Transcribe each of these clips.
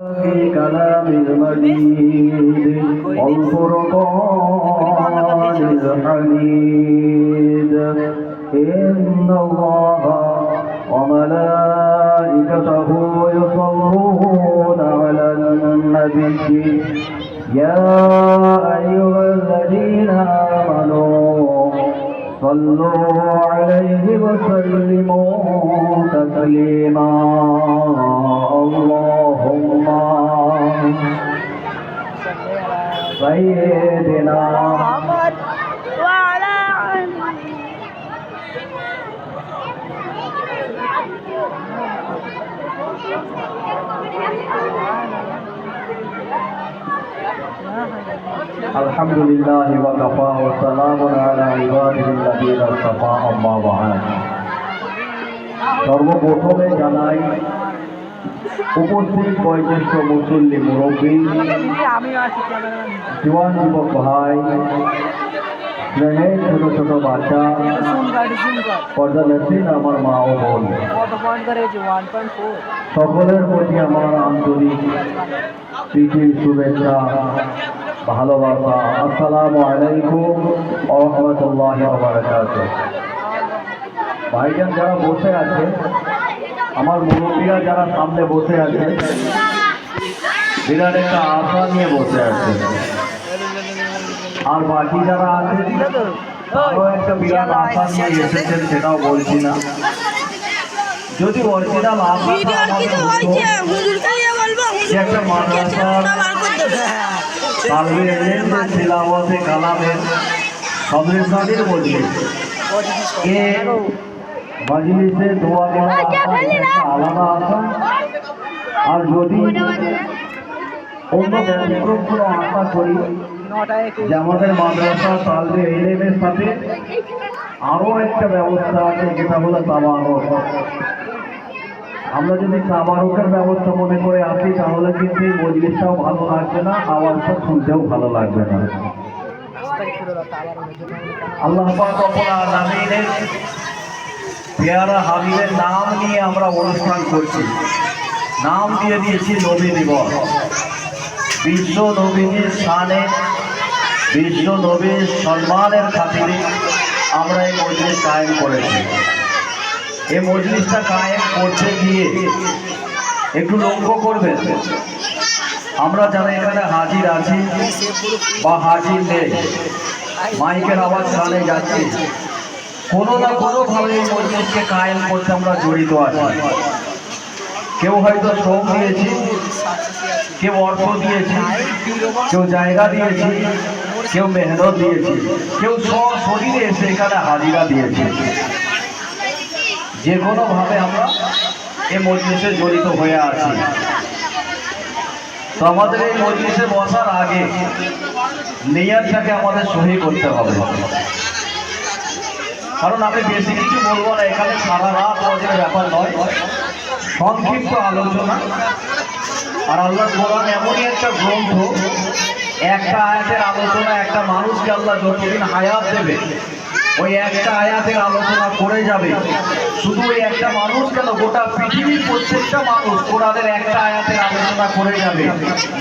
في كلام المجيد والفرقان الحميد إن الله وملائكته يصلون على النبي يا أيها الذين آمنوا صلوا عليه وسلموا تسليما اللهم سيدنا محمد وعلى آله الحمد لله وكفى وسلام على عباده الذين اصطفى أما بعد সর্বপ্রথমে জানাই উপস্থিত বয়োজ্যেষ্ঠ মুসল্লি মুরব্বী জওয়ান যুবক ভাই স্নেহের ছোট ছোট বাচ্চা পর্দালেসিন আমার মা ও বোন সকলের প্রতি আমার আন্তরিক প্রীতির শুভেচ্ছা ভালোবাসা আসসালামু আলাইকুম ওয়া রাহমাতুল্লাহি ওয়া বারাকাতুহু। ভাইজান যারা বসে আছে, আমার মুরব্বীরা যারা সামনে বসে আছে, বিরাট একটা আশা নিয়ে বসে আছে, আর বাকি যারা আছে তারাও একটা বিরাট আশা নিয়ে এসেছেন, সেটাও বলছি না। যদি অরিজিনাল আশা একটা মাদ্রাসার তালবে ইলম তিলাওয়াতে কালামের সদরসাদির মজলিস এ মজলিসে দোয়া করা আলাদা আশা, আর যদি অন্য ব্যতিক্রম কোনো আশা করি যে আমাদের মাদ্রাসা তালবে ইলমের সাথে আরও একটা ব্যবস্থা আছে, যেটা হলো তাবারক। আমরা যদি তাবারকের ব্যবস্থা মনে করে আসি তাহলে কিন্তু এই মজলিসটাও ভালো লাগবে না, আওয়াজটা শুনতেও ভালো লাগবে না। আল্লাহ পাক রব্বুল আলামিনের পেয়ারা হাবিবের নাম নিয়ে আমরা অনুষ্ঠান করছি, নাম দিয়ে দিয়েছি নবী দিবস। বিশ্ব নবীজির শানে, বিশ্ব নবীর সম্মানের খাতিরে আমরা এই মজলিস কায়েম করেছি। এই মজলিসটা কায়েম করতে গিয়ে একটু লক্ষ্য করবেন, আমরা যারা এখানে হাজির আছি বা হাজির নেই, মাইকের আওয়াজ কানে যাচ্ছে, কোনো না কোনোভাবে এই মজলিসকে কায়েম করতে আমরা জড়িত আছি। কেউ হয়তো শ্রম দিয়েছি, কেউ অর্থ দিয়েছি, কেউ জায়গা দিয়েছি, কেউ মেহনত দিয়েছি, কেউ সশরীরে এসে এখানে হাজিরা দিয়েছি। যে কোনোভাবে আমরা এই মজলিসে জড়িত হয়ে আছি। তো আমাদের এই মজলিসে বসার আগে নিয়তটাকে আমাদের সহি করতে হবে, কারণ আমি বেশি কিছু বলবো না, এখানে সারা রাত আমাদের ব্যাপার নয়, সংক্ষিপ্ত আলোচনা। আর আল্লাহ কোরআন এমনই একটা গ্রন্থ, একটা আয়াতের আলোচনা একটা মানুষকে আল্লাহ যতদিন হায়াত দেবে ওই একটা আয়াতের আলোচনা করে যাবে। শুধু ওই একটা মানুষ কেন, গোটা পৃথিবীর প্রত্যেকটা মানুষ কোরআনের একটা আয়াতের আলোচনা করে যাবে,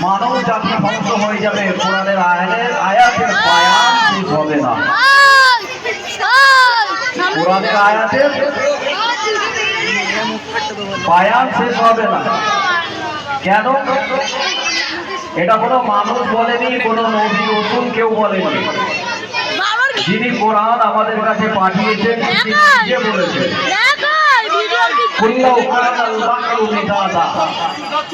মানব জাতি ধ্বংস হয়ে যাবে। কোরআনের আয়াতের বায়ান শেষ হবে না, কোরআনের আয়াতের বায়ান শেষ হবে না। কেন? এটা কোনো মানুষ বলেনি, কোনো নবী রাসূল কেউ বলেনি। যিনি কোরআন আমাদের কাছে পাঠিয়েছেন তিনি নিজে বলেছেন,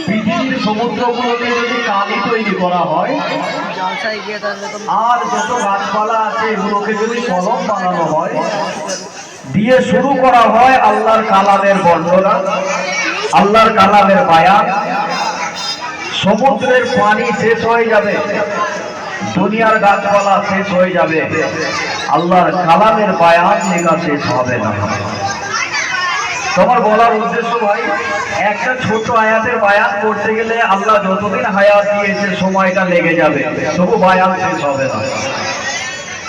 পৃথিবীর সমুদ্রগুলোকে যদি কালি তৈরি করা হয় আর যত গাছপালা আছে এগুলোকে যদি কলম বানানো হয়, দিয়ে শুরু করা হয় আল্লাহর কালামের বর্ণনা, আল্লাহর কালামের বায়ান, সমুদ্রের পানি শেষ হয়ে যাবে, দুনিয়ার গাছপালা শেষ হয়ে যাবে, আল্লাহর কালামের বায়ান লেখা শেষ হবে না। তোমার বলার উদ্দেশ্য ভাই, একটা ছোট আয়াতের বায়ান করতে গেলে আল্লাহ যতদিন হায়াত দিয়েছে সময়টা লেগে যাবে, তবু বায়ান শেষ হবে না।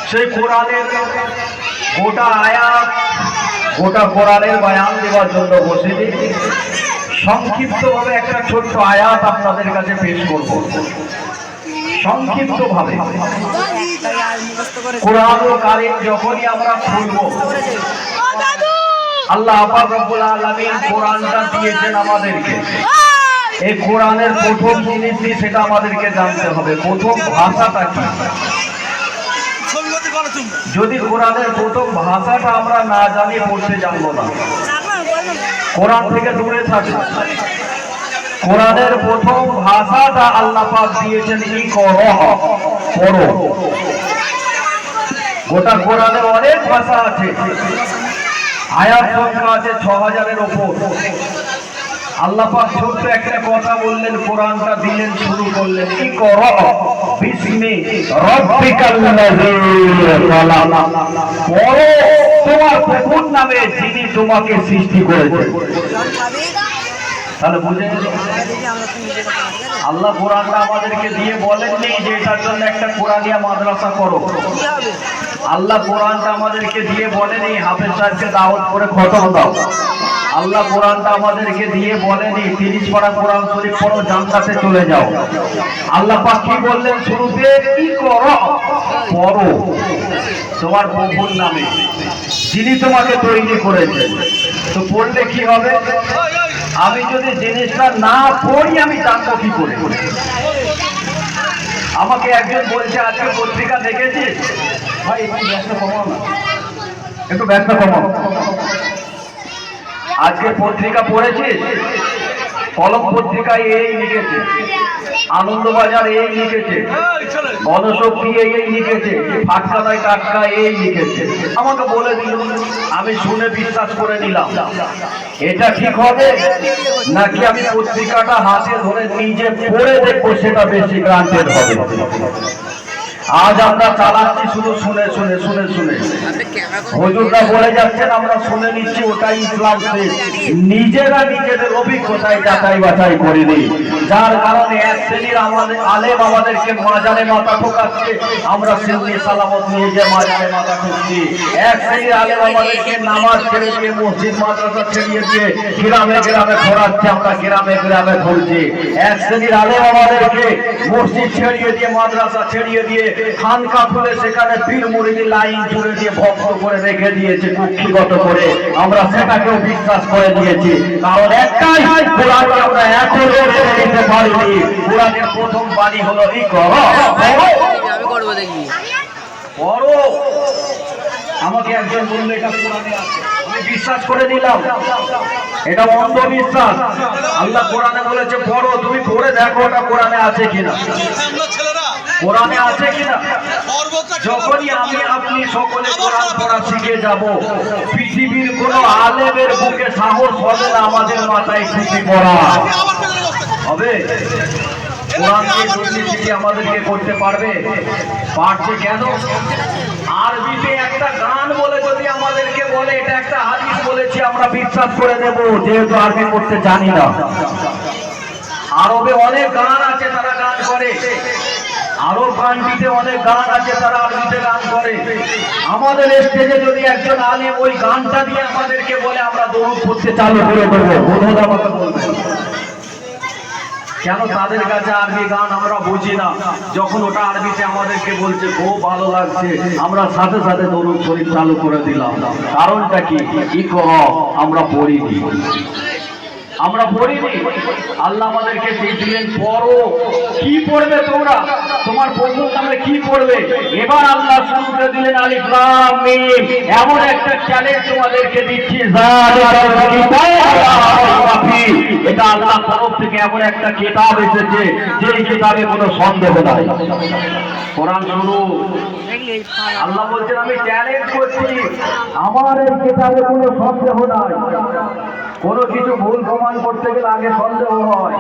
সেই কোরআনের গোটা আয়াত, গোটা কোরআনের বায়ান দেওয়ার জন্য বসেছি। সংক্ষিপ্তভাবে একটা ছোট্ট আয়াত আপনাদের কাছে পেশ করব। সংক্ষিপ্তভাবে কোরআনুল কারীম যখনই আমরা খুলব, আল্লাহ পাক রব্বুল আলামিন কোরআনটা দিয়েছেন আমাদেরকে। এই কোরআনের প্রথম জিনিসই সেটা আমাদেরকে জানতে হবে, প্রথম ভাষাটা কি। যদি কোরআনের প্রথম ভাষাটা আমরা না জানি, পড়তে জানবো না, কোরআন থেকে দূরে থাকবো। কোরআনের প্রথম ভাষাটা আল্লাহ পাক দিয়েছেন ইকরা, পড়ো। গোটা কোরআনে অনেক ভাষা আছে, আয়াত সংখ্যা আছে ৬০০০-এর ওপর। আল্লাহ পাক ছোট্ট একটা কথা বললেন, কোরআনটা দিলেন, শুরু করলেন ইকরা বিসমি রাব্বিকাল্লাযী খালাক, পড়ো তোমার প্রভুর নামে যিনি তোমাকে সৃষ্টি করেছেন। তাহলে বুঝে গেল, আল্লাহ কোরআনটা আমাদেরকে দিয়ে বলেননি যে এটার জন্য একটা কোরআনিয়া মাদ্রাসা করো। আল্লাহ কোরআনটা আমাদেরকে দিয়ে বলেনি হাফেজ সাহেবকে দাওয়াত করে খতম দাও। আল্লাহ কোরআনটা আমাদেরকে দিয়ে বলেনি ৩০ পারা কোরআন শরীফ পড়ো, জান্নাতে চলে যাও। আল্লাহ পাক কি বললেন শুরুতে, কি করো, পড়ো তোমার প্রভুর নামে যিনি তোমাকে তৈরি করেছেন। তো পড়লে কি হবে? আমি যদি জিনিসটা না পড়ি আমি জানবো কি করে? আমাকে একজন বলছে আজকে পত্রিকা দেখেছিস? ভাই একটু ব্যস্ত কমাও না, একটু ব্যস্ত কমাও। আজকে পত্রিকা পড়েছিস? কলম পত্রিকায় এই লিখেছে, আনন্দবাজার এই লিখেছে, গণশক্তি এই লিখেছে, ফাটকানায় টাটকা এই লিখেছে। আমাকে বলে দিল, আমি শুনে বিশ্বাস করে নিলাম। এটা ঠিক হবে নাকি আমি পত্রিকাটা হাতে ধরে নিজে পড়ে দেখবো, সেটা বেশি গ্রান্টেড হবে? আজ আমরা চালাচ্ছি শুধু শুনে শুনে শুনে শুনে। হুজুররা বলে যাচ্ছেন, আমরা শুনে নিচ্ছি, ওটাই ইসলাম। নিজেরা নিজেদের অভিজ্ঞতায় যাচাই বাছাই করিনি, যার কারণে এক শ্রেণীর আমাদের আলেম আমাদেরকে মাজারে মাথা ঠোকাচ্ছে, আমরা সিন্নি সালামত নিয়ে যে মাজারে মাথা ঠুকছি। এক শ্রেণীর আলেম আমাদেরকে নামাজ ছেড়ে দিয়ে, মসজিদ মাদ্রাসা ছেড়িয়ে দিয়ে গ্রামে গ্রামে ঘোরাচ্ছে, আমরা গ্রামে গ্রামে ঘুরছি। এক শ্রেণীর আলেম আমাদেরকে মসজিদ ছেড়িয়ে দিয়ে, মাদ্রাসা ছেড়িয়ে দিয়ে, খানকা খুলে সেখানে পীর মুরিদি লাইন জুড়ে দিয়ে ভক্ত করে রেখে দিয়েছে, কুক্ষিগত করে। আমরা সেটাকেও বিশ্বাস করে দিয়েছি, কারণ একটাই, কোরআনকে আমরা এখনো মেনে নিতে পারিনি। কোরআনের প্রথম বাণী হলো ইকরা, পড়ো। আমাকে একজন বলল এটা কোরআনে আছে, আমি বিশ্বাস করে নিলাম, এটা অন্ধবিশ্বাস। আল্লাহ কোরআনে বলেছে পড়ো, তুমি পড়ে দেখো ওটা কোরআনে আছে কিনা, কোরআনে আছে কিনা। যখনই আমি আপনি সকলে কোরআন পড়া শিখে যাব, পৃথিবীর কোন আলেমের বুকে সাহস হবে না আমাদের মাথায় টুপি পড়া হবে। কোরআন দিয়ে দুর্নীতি আমাদেরকে করতে পারবে? পারছে কেন? আরবিতে একটা গান বলে যদি আমাদেরকে বলে এটা একটা হাদিস বলেছি, আমরা বিশ্বাস করে দেব, যেহেতু আরবি পড়তে জানি না। আরবে অনেক গান আছে, তারা গান করে। আরব কান্ট্রিতে অনেক গান আছে, তারা আরবিতে গান করে। আমাদের স্টেজে যদি একজন আলেম ওই গানটা দিয়ে আমাদেরকে বলে, আমরা দরুদ পড়তে চালু করে দেবো, বোধহয় আমাকে বলবে। কেন? তাদের কাছে আরবি গান আমরা বুঝি না। যখন ওটা আরবিতে আমাদেরকে বলছে খুব ভালো লাগছে, আমরা সাথে সাথে দরুদ শরীফ চালু করে দিলাম। কারণটা কি? ইকরা আমরা পড়িনি, আমরা পড়িনি। আল্লাহ আমাদেরকে দিলেন পড়ো। কি পড়বে তোমরা? তোমার প্রভুর নামে কি পড়বে? এবার আল্লাহ শুরুতে দিলেন আলিফ লাম মিম। এমন একটা চ্যালেঞ্জ তোমাদেরকে দিচ্ছি, এটা আল্লাহ তরফ থেকে এমন একটা কিতাব এসেছে যে কিতাবে কোনো সন্দেহ নাই। কোরআন শুরু, আল্লাহ বলছেন আমি চ্যালেঞ্জ করছি, আমার এই কিতাবে কোনো সন্দেহ নাই। কোনো কিছু ভুল প্রমাণ করতে গেলে আগে সন্দেহ হয়,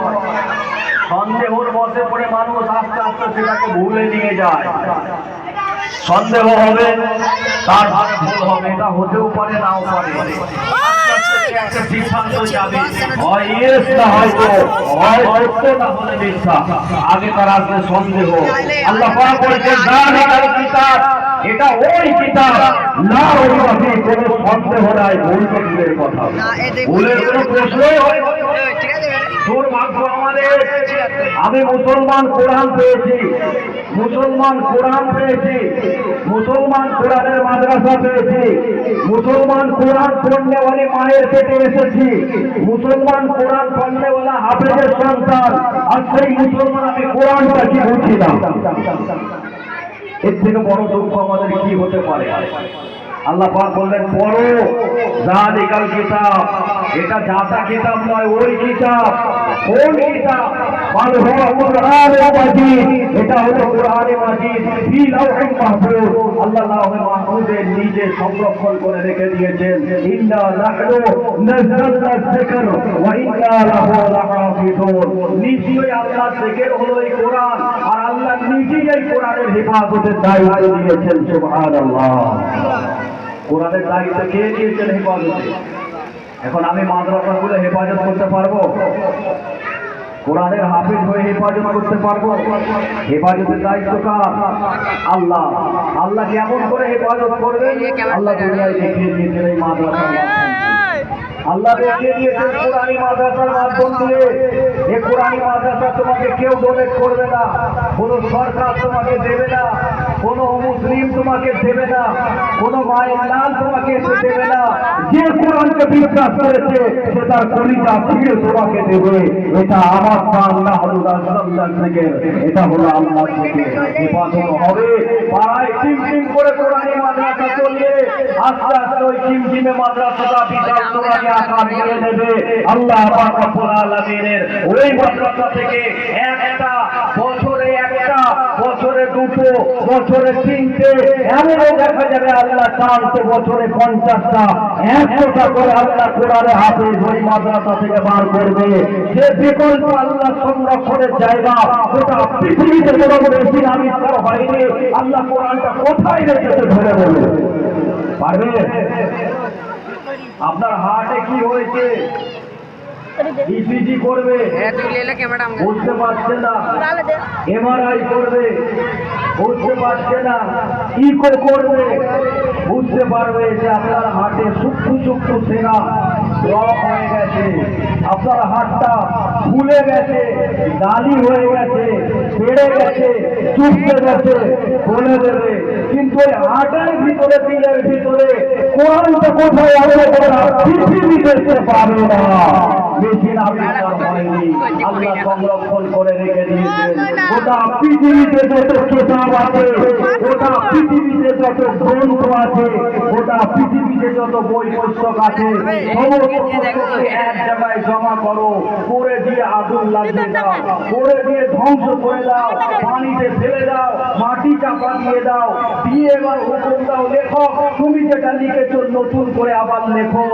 সন্দেহর বশে পড়ে মানুষ আস্তে আস্তে সেটাকে ভুলে নিয়ে যায়। সন্দেহ হবে, তার মানে ভুল হবে, এটা হতেও পারে নাও পারে। একটা সিদ্ধান্ত যাবে, হয় ইয়েস না হয়তো, হয় সত্য না হলে মিথ্যা। আগে তার আসবে সন্দেহ। আল্লাহ পাক বলেছেন জালিকাল কিতাব এটা ওই কিতাব, না ওই মাফি কোনো সন্দেহ নাই। ভুলটা ভুলের কথা, ভুলের কোনো প্রশ্নই হয় না। তোর ভাগ্য আমাদের, আমি মুসলমান কোরআন পেয়েছি, মুসলমান কোরআন পেয়েছি, মুসলমান কোরআনের মাদ্রাসা পেয়েছি, মুসলমান কোরআন পড়নেওয়ালি মায়ের পেটে এসেছি, মুসলমান কোরআন পড়নেওয়ালা হাফেজের সন্তান। আর সেই মুসলমান আমি কোরআনটা কি বুঝি না। এর থেকে বড় দুঃখ আমাদের কি হতে পারে? আল্লাহ পাক বললেন পড়ো, যালিকাল কিতাব, এটা যাতা কিতাব নয়, ওই কিতাব। কোন কিতাব? বল হুয়া কুরআনুল মাজিদ, এটা হলো কুরআনে মাজিদ, ফি লাওহিল মাহফুজ, আল্লাহ লাওহে মাহফুজে নিজে সংরক্ষণ করে রেখে দিয়েছেন। ইন্না নাহনু নাযালনা যিকর ওয়া ইন্না লাহু লাহাফিজুন, নিশ্চয়ই আল্লাহ জিকির হলো এই কোরআন, আর আল্লাহ নিজেই এই কোরআনের হেফাজতের দায়িত্ব নিয়েছেন। সুবহানাল্লাহ। কোরআনের দায়িত্ব কে নিয়েছেন হেফাজতে? এখন আমি মাদ্রাসাগুলো হেফাজত করতে পারবো? কোরআনের হাফেজ হয়ে হেফাজত করতে পারবো? হেফাজতের দায়িত্ব কার? আল্লাহ। আল্লাহ কেমন করে হেফাজত করবেন? আল্লাহ দুনিয়ায় দেখিয়ে দিয়েছেন এই মাদ্রাসার মাধ্যমে। আল্লাহ দেখিয়ে দিয়েছেন কোরআনী মাদ্রাসার মাধ্যম দিয়ে। এই কোরআনী মাদ্রাসা তোমাকে কেউ ডোনেট করবে না, কোনো সরকার তোমাকে দেবে না, কোনো মুসলিম তোমাকে দেবে না, কোনো মায়ের লাল তোমাকে এসে দেবে না। যে কোরআনকে বিশ্বাস করেছে সে তার কলিজা ফিরে তোমাকে দেবে। এটা আমার আল্লাহ থেকে, এটা হলো আল্লাহ থেকে হেফাজত হবে। পাড়ায় টিম করে কোরআনী মাদ্রাসা চললে আস্তে আস্তে ওই টিমে মাদ্রাসাটা বিশাল কোরআনী আকার নিয়ে নেবে। আল্লাহ পাক রব্বুল আলামিনের ওই মাদ্রাসা থেকে একটা বছরে, একটা বছরে দুটো, বছরে তিনটে, এমনও দেখা যাবে আল্লাহ চান তো বছরে 50টা, 100টা করে আল্লাহ কোরআনে হাফেজ ওই মাদ্রাসা থেকে বার করবে। যে বিকল্প আল্লাহ সংরক্ষণের জায়গা গোটা পৃথিবীতে কোনো মেশিন আবিষ্কার হয়নি। আল্লাহ কোরআনটা কোথায় রেখেছে ধরে বলবে পারবে? আপনার হার্টে কি হয়েছে? ইসিজি করবে, বুঝতে পারছে না। এমআরআই করবে, বুঝতে পারছে না। ইকো করবে, বুঝতে পারবে যে আপনার হার্টে সূক্ষ্ম সূক্ষ্ম সেরা ব্লক হয়ে গেছে, আপনার হার্টটা ফুলে গেছে, গালি হয়ে গেছে, বেড়ে গেছে, চুপতে গেছে, বলে দেবে। কিন্তু ওই হার্টের ভিতরে, দিলের ভিতরে কোরআনটা কোথায় আছে পৃথিবী দেখতে পাবে না। মেশিন আবিষ্কার হয়নি, আল্লাহ সংরক্ষণ করে রেখে দিয়েছেন। গোটা পৃথিবীতে যত কিতাব আছে, গোটা পৃথিবীতে যত গ্রন্থ আছে, গোটা পৃথিবীতে যত বই পুস্তক আছে, সমস্ত পুস্তককে এক জায়গায় জমা করো, করে দিয়ে আগুন লাগিয়ে দাও, করে দিয়ে ধ্বংস করে দাও, পানিতে ফেলে দাও, মাটি চাপা দিয়ে দাও, দিয়ে এবার হুকুম দাও লেখো, তুমি যেটা লিখেছো নতুন করে আবার লেখো।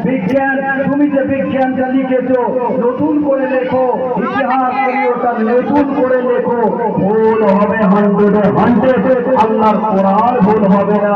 বিজ্ঞান, তুমি যে বিজ্ঞানটা লিখেছো নতুন করে লেখো। ইতিহাস, তুমি ওটা নতুন করে লেখো। ভুল হবে 100 আল্লাহর কোরআন ভুল হবে না।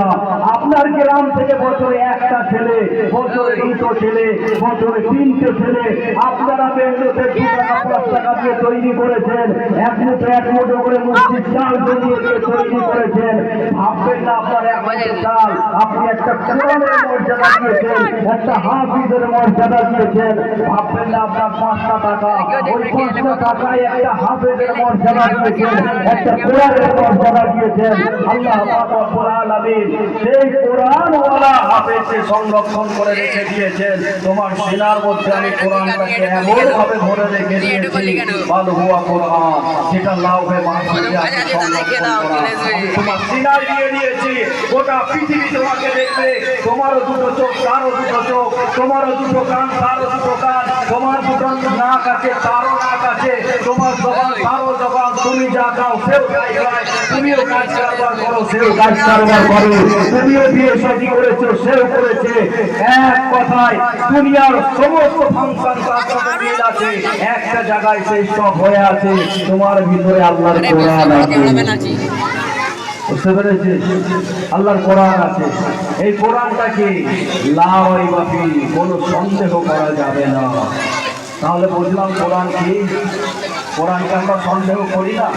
আপনার গ্রাম থেকে বছরে একটা ছেলে, বছরে দুটো ছেলে, বছরে তিনটে ছেলে আপনারা বেঙ্গলোতে 2 টাকা 5 টাকা দিয়ে তৈরি করেছেন, এক মুঠো করে মসজিদ চাল জমিয়ে দিয়ে তৈরি করেছেন। ভাববেন না আপনার এক মুঠো চাল, আপনি একটা কোরআনের মর্যাদা দিয়েছেন, একটা হাফিজের মর্যাদা দিয়েছেন। ভাববেন না আপনার 5টা টাকা, ওই 5টা টাকায় একটা হাফিজের মর্যাদা দিয়েছেন, একটা কোরআনের মর্যাদা দিয়েছেন। আল্লাহ পাক রব্বুল আলামিন সেই কোরআনওয়ালা হাফেজকে সংরক্ষণ করে রেখে দিয়েছেন। তোমার সিনার মধ্যে আমি কোরআনটাকে এমন ভাবে ভরে রেখে দিয়েছি, বল হুয়া কোরআন, যেটা লাউহে মাহফুজে আছে সংরক্ষণ করা। আমি তোমার সিনায় দিয়ে দিয়েছি, গোটা পৃথিবী তোমাকে দেখবে। তোমারও দুটো চোখ, তারও দুটো চোখ, তোমারও দুটো কান, তারও দুটো কান, তোমার দুটো নাক আছে, তারও নাক আছে, তোমার জবান, তারও জবান। তুমি যা খাও সেও তাই খায়, তুমিও কাজ কারবার করো সেও কাজ কারবার করে, তুমিও বিয়ে শাদী করেছো সেও করেছে। এক কথায় দুনিয়ার সমস্ত ফাংশন কাজ আছে একটা জায়গায়, সেই সব হয়ে আছে তোমার ভিতরে আল্লাহর কোরআন আছে। বুঝতে পেরেছে? আল্লাহর কোরআন আছে। এই কোরআনটাকে লাওয়াইবাফি, কোনো সন্দেহ করা যাবে না। তাহলে বুঝলাম কোরআন কি? কোরআনকে আমরা সন্দেহ করি না।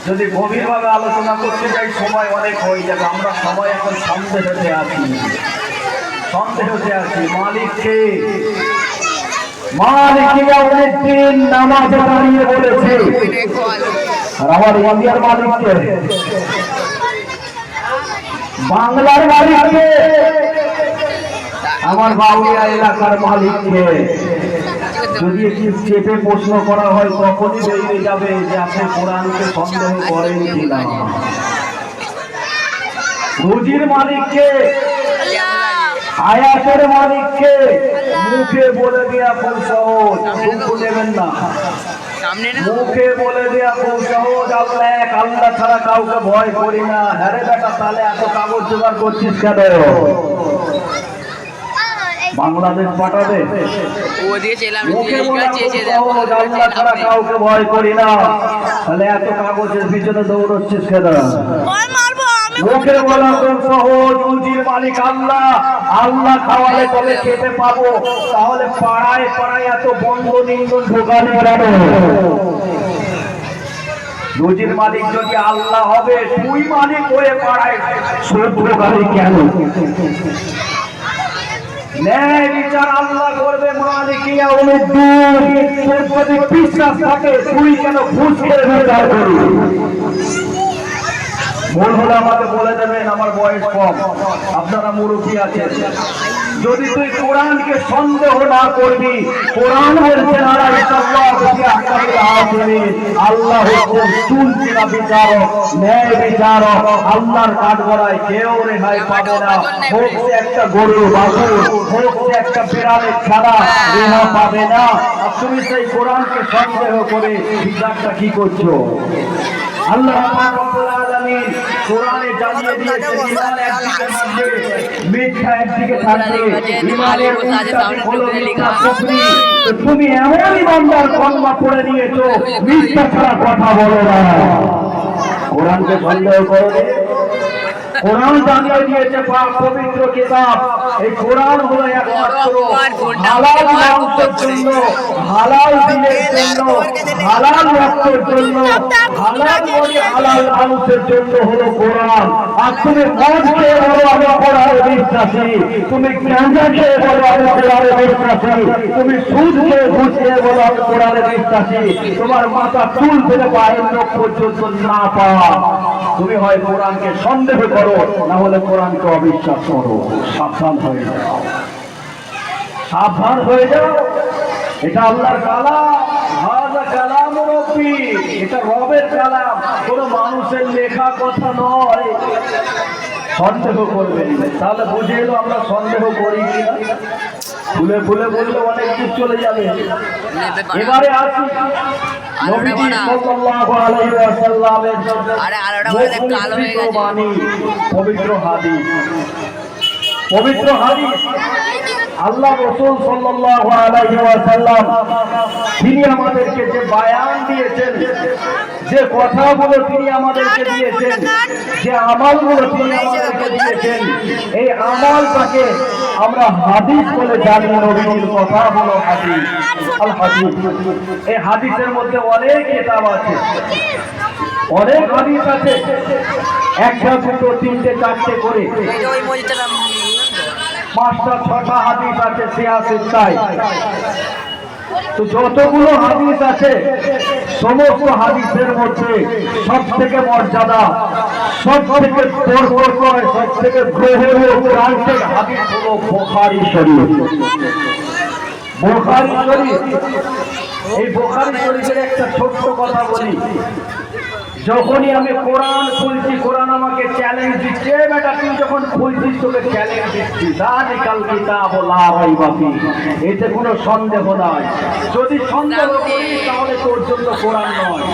যদি গভীরভাবে আলোচনা করতে যাই সময় অনেক হয়ে যাবে। আমরা সবাই এখন সন্দেহতে আছি, সন্দেহতে আছি। মালিককে অনেকদিন নামাজে দাঁড়িয়ে বলেছে, আর আমার ইন্ডিয়ার মালিককে, বাংলার মালিককে, আমার বাউলিয়া এলাকার মালিককে যদি একটু চেপে প্রশ্ন করা হয় তখনই বেরিয়ে যাবে যে আপনি কোরআনকে সন্দেহ করেন কিনা। রুজির মালিককে, আয়াতের মালিককে মুখে বলে দেয়া খুব সহজ, দুঃখ নেবেন না। মুখে বলে দেয়া খুব সহজ, আল্লাহ এক, আল্লাহ ছাড়া কাউকে ভয় করি না। হ্যাঁ বেটা, তাহলে এত কাগজ জোগাড় করছিস কেন? বাংলাদেশ পাঠাবে, আল্লাহ ছাড়া কাউকে ভয় করি না, তাহলে এত কাগজের পিছনে দৌড়চ্ছিস কেন? মুখে বলা খুব সহজ, রুজির মালিক আল্লাহ, আল্লাহ খাওয়ালে তবে খেতে পাবো, তাহলে পাড়ায় পাড়ায় এত বন্ধ নিন্দন ঢোকানো কেন? রুজির মালিক যদি আল্লাহ হবে, তুই মালিক হয়ে পাড়ায় ঢোকালি কেন? ন্যায় বিচার আল্লাহ করবে, মালিকিয়া উমিদ্দিন। তোর যদি বিশ্বাস থাকে, তুই কেন ঘুষ খেয়ে বিচার করবি? ভুল হলে আমাকে বলে দেবেন, আমার বয়স কম, আপনারা মুরব্বী আছেন। যদি তুই কোরআনকে সন্দেহ না করবি, কোরআন বলছে আল্লাহ হচ্ছেন চুলচিরা বিচারক, ন্যায় বিচারক। আল্লাহর কাঠগড়ায় কেউ রেহাই পাবে না। হোক সে একটা গরুর বাছুর, হোক সে একটা বিড়ালের ছাড়া, রেহা পাবে না। আর তুমি সেই কোরআনকে সন্দেহ করে বিচারটা কি করছো? আল্লাহ রাব্বুল আলামিন কোরআনে জানিয়ে দিয়েছেন, ঈমান একদিকে থাকবে, মিথ্যা একদিকে থাকবে। ঈমানের উল্টাটি হলো মিথ্যা কুফরি। তো তুমি এমন ইমানদার কলমা পড়ে নিয়েছো, মিথ্যা ছাড়া কথা বলো না। কোরআনকে সন্দেহ করো না। কোরআন জানিয়ে দিয়েছে পবিত্র কিতাব, এই কোরআন হলো একমাত্র হালাল মাংসের জন্য, হালাল দিনের জন্য, হালাল রক্তের জন্য, হালাল বডি, হালাল মানুষের জন্য হলো কোরআন। আর তুমি মদ খেয়ে বলো আমি কোরআনে বিশ্বাসী, তুমি গাঁজা খেয়ে বলো আমি কোরআনে বিশ্বাসী, তুমি সুদ খেয়ে ঘুষ খেয়ে বলো আমি কোরআনে বিশ্বাসী, তোমার মাথা চুল থেকে পায়ের নখ পর্যন্ত না পাওয়া, তুমি হয় কোরআনকে সন্দেহ করো, না হলে কোরআনকে অবিশ্বাস করো। সাবধান হয়ে যাও, সাবধান হয়ে যাও। এটা আল্লাহর কালাম, হাযা কালামু রব্বি, এটা রবের কালাম, কোনো মানুষের লেখা কথা নয়। সন্দেহ করবেন, তাহলে বুঝে এলো আমরা সন্দেহ করি কিনা। ফুলে ফুলে বললে অনেক দূর চলে যাবে। এবারে আসি নবীজি সাল্লাল্লাহু আলাইহি ওয়াসাল্লামের বাণী, পবিত্র হাদিস, পবিত্র হাদিস। আল্লাহ রাসূল সাল্লাল্লাহু আলাইহি ওয়াসাল্লাম তিনি আমাদেরকে যে বয়ান দিয়েছেন, যে কথাগুলো তিনি আমাদেরকে দিয়েছেন, যে আমলগুলো তিনি আমাদেরকে দিয়েছেন, এই আমলটাকে আমরা হাদিস বলে জানি। নবীজির কথা হলো হাদিস, আল হাদিস। এই হাদিসের মধ্যে অনেক কিতাব আছে, অনেক হাদিস আছে, একটা দুটো তিনটে চারটে করে 5টা 6টা হাদিস আছে, 86টাই। তো যতগুলো হাদিস আছে, সমস্ত হাদিসের মধ্যে সব থেকে মর্যাদা, সব থেকে বরকত, সব থেকে গ্রহণীয় হাদিস হলো বুখারী শরীফ। বুখারী শরীফ, এই বুখারী শরীফের একটা ছোট্ট কথা বলি। যখনই আমি কোরআন খুলছি, কোরআন আমাকে চ্যালেঞ্জ দিচ্ছে, বেটা তুই যখন খুলছিস তোকে চ্যালেঞ্জ দিচ্ছি, যালিকাল কিতাবু লা রাইবা ফীহি, এতে কোনো সন্দেহ নাই। যদি সন্দেহ করিস তাহলে তোর জন্য কোরআন নয়,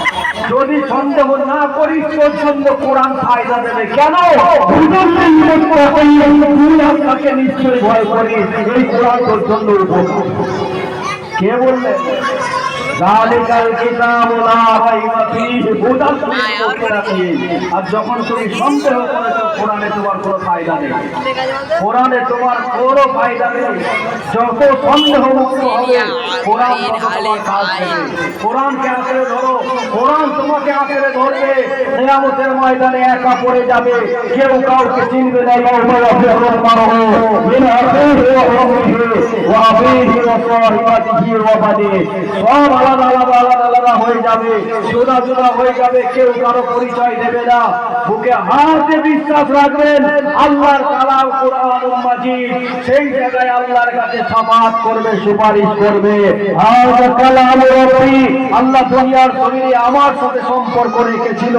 যদি সন্দেহ না করিস তোর জন্য কোরআন ফায়দা দেবে। কেন? তুই আপনাকে নিশ্চয়ই ভয় করিস, এই কোরআন তোর জন্য উপকার। কে বললেন? যালিকাল কিতাবু লা রাইবা ফীহি হুদাল লিল মুত্তাকিন। আর যখন তুমি সন্দেহ করেছো কোরআনে তোমার কোনো ফায়দা নেই, কোরআনে তোমার কোনো ফায়দা নেই। যত সন্দেহ মুক্ত হবে কোরআন তত তোমার কাজ দেবে। কোরআনকে আঁকড়ে ধরো, কোরআন তোমাকে আঁকড়ে ধরবে। কিয়ামতের ময়দানে একা পড়ে যাবে, কেউ কাউকে চিনবে না। ইয়াউমা ইয়াফিরুল মারউ মিন আখিহি ওয়া উম্মিহি ওয়া আবিহি ওয়া সাহিবাতিহি ওয়া বানিহি। সব আলাদা আলাদা আলাদা আলাদা হয়ে যাবে, জুদা জুদা হয়ে যাবে, কেউ কারো পরিচয় দেবে না। বুকে হাতে বিশ্বাস রাখবেন আল্লাহর কালাম কোরআনুল মাজিদ, সেই জায়গায় আল্লাহর কাছে শাফাআত করবে, সুপারিশ করবে। হাযা কালামু রাব্বি, আল্লাহ দুনিয়ার জমিনে আমার সাথে সম্পর্ক রেখেছিল,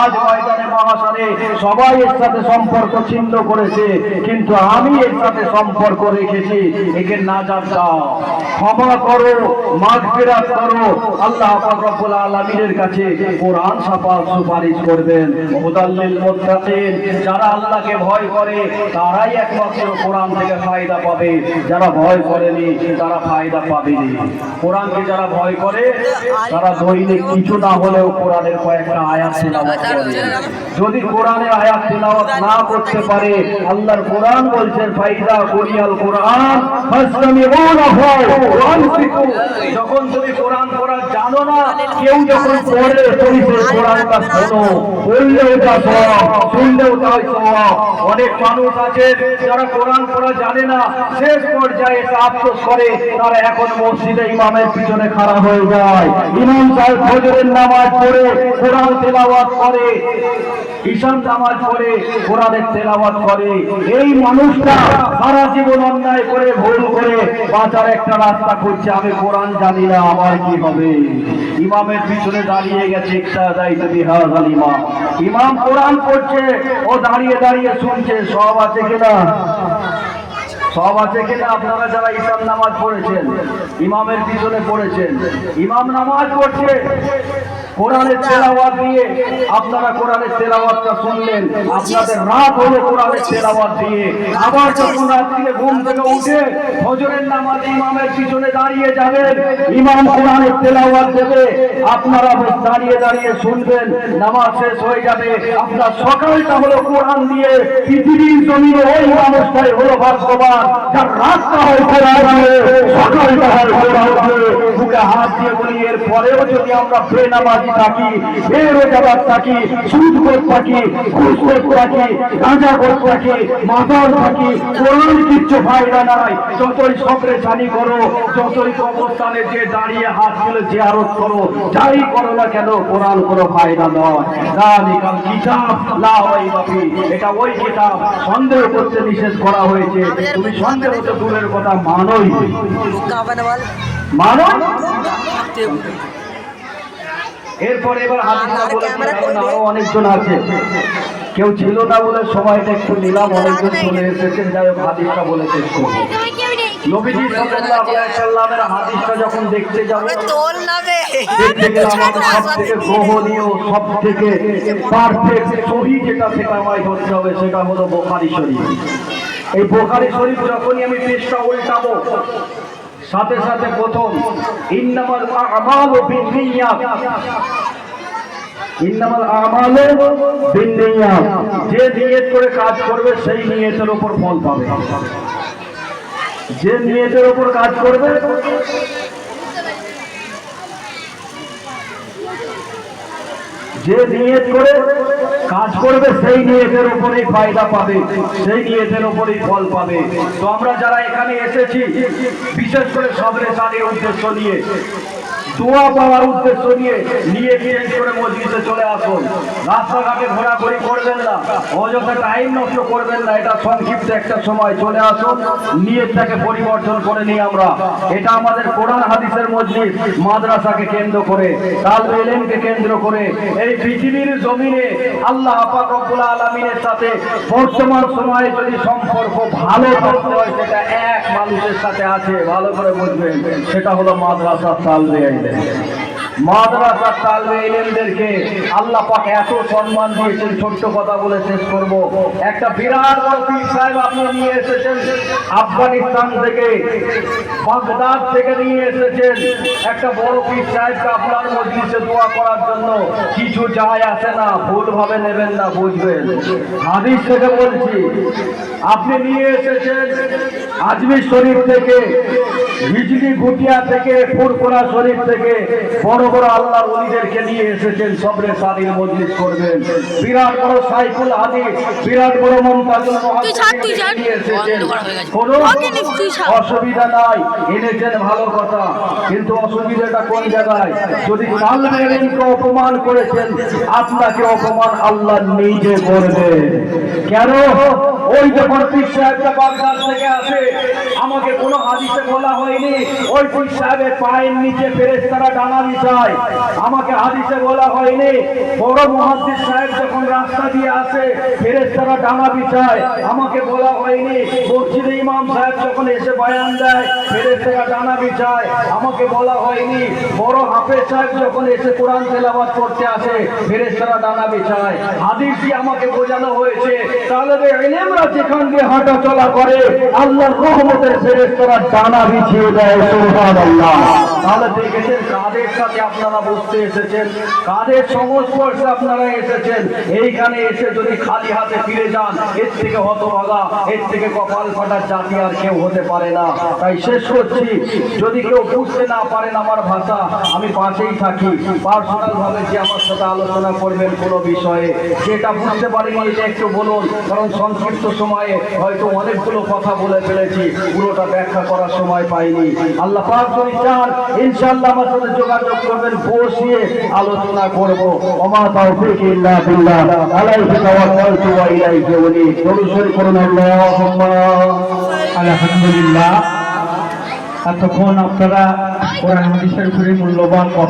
আজ ময়দানে মহাশানে সবাই এর সাথে সম্পর্ক ছিন্ন করেছে, কিন্তু আমি এর সাথে সম্পর্ক রেখেছি। একে নাজাত দাও, ক্ষমা করো, মাগফিরাত করো। আল্লাহ পাক রব্বুল আলামিনের কাছে কোরআন শাফাআত সুপারিশ করবেন। হুদাল লিল মুত্তাকিন, যারা আল্লাহকে ভয় করে তারাই একমাত্র কোরআন থেকে ফায়দা পাবে, যারা ভয় করেনি তারা ফায়দা পাবেনি। কোরআনকে যারা ভয় করে তারা দৈনিক কিছু না হলেও কোরআনের কয়েকটা আয়াত তেলাওয়াত করে। যদি কোরআনের আয়াত তেলাওয়াত না করতে পারে, আল্লাহর কোরআন বলছেন ফাইদা কুরিয়াল কোরআন ফাসতামিউ লাহু ওয়া আনসিতু। যখন তুমি কোরআন পড়া জানো না, কেউ যখন পড়ে তুমি সেই কোরআনটা শোনো, বললেও তা সওয়াব, শুনলেও তাই সওয়াব। অনেক মানুষ আছে যারা কোরআন পড়া জানে না, শেষ পর্যায়ে এসে আফসোস করে তারা এখন মসজিদে ইমামের পিছনে খাড়া হয়ে যায়। ইমাম সাহেব ফজরের নামাজ পড়ে কোরআন তেলাওয়াত করে, ঈশান নামাজ পড়ে কোরআনের তেলাওয়াত করে। এই মানুষটা সারা জীবন অন্যায় করে ভুল করে বাঁচার একটা রাস্তা করছে, আমি কোরআন জানি না আমার কি হবে। ইমামের পিছনে দাঁড়িয়ে গেছে, ইমাম কোরআন পড়ছে, ও দাঁড়িয়ে দাঁড়িয়ে শুনছে। সব আছে কিনা? সব আছে কিনা? আপনারা যারা ঈশান নামাজ পড়েছেন, ইমামের পিছনে পড়েছেন, ইমাম নামাজ পড়ছে, কোরআনের তেলাওয়াত দিয়ে আপনারা কোরআনের তেলাওয়াতটা শুনলেন, আপনাদের রাত হলো কোরআনের তেলাওয়াত দিয়ে। আবার যখন রাত্রিরে ঘুম থেকে উঠে ফজরের নামাজ ইমামের পিছনে দাঁড়িয়ে যাবেন, ইমাম কোরআনের তেলাওয়াত দেবে, আপনারা দাঁড়িয়ে দাঁড়িয়ে শুনবেন, নামাজ শেষ হয়ে যাবে। আপনার সকালটা হলো কোরআন দিয়ে। পৃথিবীর জমিনে ওই মানুষটাই হলো ভাগ্যবান যার রাতটা হয় কোরআন দিয়ে, সকালটা হয় কোরআন দিয়ে। বুকে হাত দিয়ে বলি, এর পরেও যদি আমরা বেনামাজি থাকি, বেরোজগার থাকি, সুদখোর থাকি, ঘুষখোর থাকি, গাঁজাখোর থাকি, মাতাল থাকি, কোরআন কিচ্ছু ফায়দা নাই। যতই সবরে জানি করো, যতই কবরস্থানে যে দাঁড়িয়ে হাত তুলে জিয়ারত করো, যাই করো না কেন, কোরআন কোনো ফায়দা নয়। যালিকাল কিতাব লা রাইবা ফীহি, এটা ওই কিতাব, সন্দেহ করতে নিষেধ করা হয়েছে। তুমি সন্দেহ তো দূরের কথা, মানোই মানো। এরপরে এবার হাদিসটা বলেছেন, আরো অনেকজন আছে, কেউ ছিল না বলে সময়টা একটু নিলাম, অনেকজন চলে এসেছেন। যাই হোক, হাদিসটা বলে শেষ করব। নবীজি সাল্লাল্লাহু আলাইহি সাল্লামের হাদিসটা যখন দেখতে যাব, দেখতে গেলে আমাদের সবথেকে গ্রহণীয়, সবথেকে পারফেক্ট সহি যেটা, সেটা আমায় ধরতে হবে, সেটা হলো বুখারী শরীফ। এই বুখারী শরীফ যখনই আমি পেজটা উল্টাবো, সাথে সাথে প্রথম ইন্নামাল আমালু বিন্নিয়াত, ইন্নামাল আমালু বিন্নিয়াত, যে নিয়ত করে কাজ করবে সেই নিয়তের উপর ফল পাবে। যে নিয়তের উপর কাজ করবে, যে নিয়ত করে কাজ করবে সেই নিয়তের উপরেই ফায়দা পাবে, সেই নিয়তের উপরেই ফল পাবে। তো আমরা যারা এখানে এসেছি, বিশেষ করে সবরে সানের উদ্দেশ্য নিয়ে, দোয়া পাওয়ার উদ্দেশ্য নিয়ে, নিয়ে চেঞ্জ করে মসজিদে চলে আসুন। রাস্তাঘাটে ঘোরাঘুরি করবেন না, অযথা টাইম নষ্ট করবেন না। এটা সংক্ষিপ্ত একটা সময়, চলে আসুন, নিয়তটাকে পরিবর্তন করে নিই আমরা। এটা আমাদের কোরআন হাদিসের মজলিস, মাদ্রাসাকে কেন্দ্র করে, তালবে ইলমকে কেন্দ্র করে, এই পৃথিবীর জমিনে আল্লাহ পাক রব্বুল আলামিনের সাথে বর্তমান সময়ে যদি সম্পর্ক ভালো করতে হয়, সেটা এক মানুষের সাথে আছে, ভালো করে বুঝবেন, সেটা হলো মাদ্রাসা তালবে ইলম। মাদ্রাসার তালবে ইলমদেরকে আল্লাহ পাক এত সম্মান দিয়েছেন। ছোট্ট কথা বলে শেষ করব। একটা বিরাট বড় পীর সাহেব আপনি নিয়ে এসেছেন আফগানিস্তান থেকে, বাগদাদ থেকে নিয়ে এসেছেন একটা বড় পীর সাহেবকে আপনার মজলিসে দোয়া করার জন্য। কিছু যায় আসে না, ভুল ভাবে নেবেন না, বুঝবেন। হাদিস থেকে বলছি, আপনি নিয়ে এসেছেন আজমির শরীফ থেকে, হিজলি গুটিয়া থেকে, ফুরফুরা শরীফ থেকে বড় বড় আল্লাহর ওলিদেরকে নিয়ে এসেছেন। সবরে সাদির মজলিস করবেন। বিরাট বড় সাইফুল হাদিস, বিরাট বড় মুমতাজুল মুহাদ্দিস নিয়ে এসেছেন। কোনো অসুবিধা নাই, এনেছেন ভালো কথা, কিন্তু অসুবিধাটা কোন জায়গায়? যদি তালবে ইলমকে অপমান করেছেন, আপনাকে অপমান আল্লাহ নিজে করবে। কেন? ওই যখন পীর সাহেবটা বাগদাদ থেকে আসে, আমাকে কোনো হাদিসে বলা হয়নি ওই পীর সাহেবের পায়ের নিচে ফেরেশতারা ডানা বিছায়। আমাকে হাদিসে বলা হয়নি বড় মুহাদ্দিস সাহেব যখন রাস্তা দিয়ে আসে ফেরেশতারা ডানা বিছায়। আমাকে বলা হয়নি মসজিদে ইমাম সাহেব যখন এসে বয়ান দেয় ফেরেশতারা ডানা বিছায়। আমাকে বলা হয়নি বড় হাফেজ সাহেব যখন এসে কোরআন তেলাওয়াত করতে আসে ফেরেশতারা ডানা বিছায়। হাদিস দিয়ে আমাকে বোঝানো হয়েছে তালেবে ইলমরা যেখান দিয়ে হাঁটা চলা করে আল্লাহর রহমতের ফেরেশতারা ডানা বিছিয়ে দেয়। সুবহানাল্লাহ। তাহলে দেখেছেন কাদের সাথে আপনারা বসতে এসেছেন, কাদের সংস্পর্শে আপনারা এসেছেন। এইখানে এসে যদি খালি হাতে ফিরে যান, এর থেকে হতভাগা, এর থেকে কপাল ফাটার জাতি আর কেউ হতে পারে না। তাই শেষ করছি, যদি কেউ বুঝতে না পারেন আমার ভাষা, আমি পাশেই থাকি। পার্সোনাল ভাবে যে আমার সাথে আলোচনা করবেন কোনো বিষয়ে, যেটা বুঝতে পারিনি এটা একটু বলুন, কারণ সংক্ষিপ্ত সময়ে হয়তো অনেকগুলো কথা বলে ফেলেছি, পুরোটা ব্যাখ্যা করার সময় পাইনি। আল্লাহ পাক যদি চান ইনশাআল্লাহ আমার সাথে যোগাযোগ করবেন, বসিয়ে আলোচনা করব। ওমা তাওফীক ইল্লা বিল্লাহ, আলাইহি তাওয়াক্কালতু ওয়া ইলাইহি উনীব। দরুদ শরীফ পড়ুন। আল্লাহুম্মা আলহামদুলিল্লাহ। এতক্ষণ আপনারা কোরআন হাদিসের উপরে মূল্যবান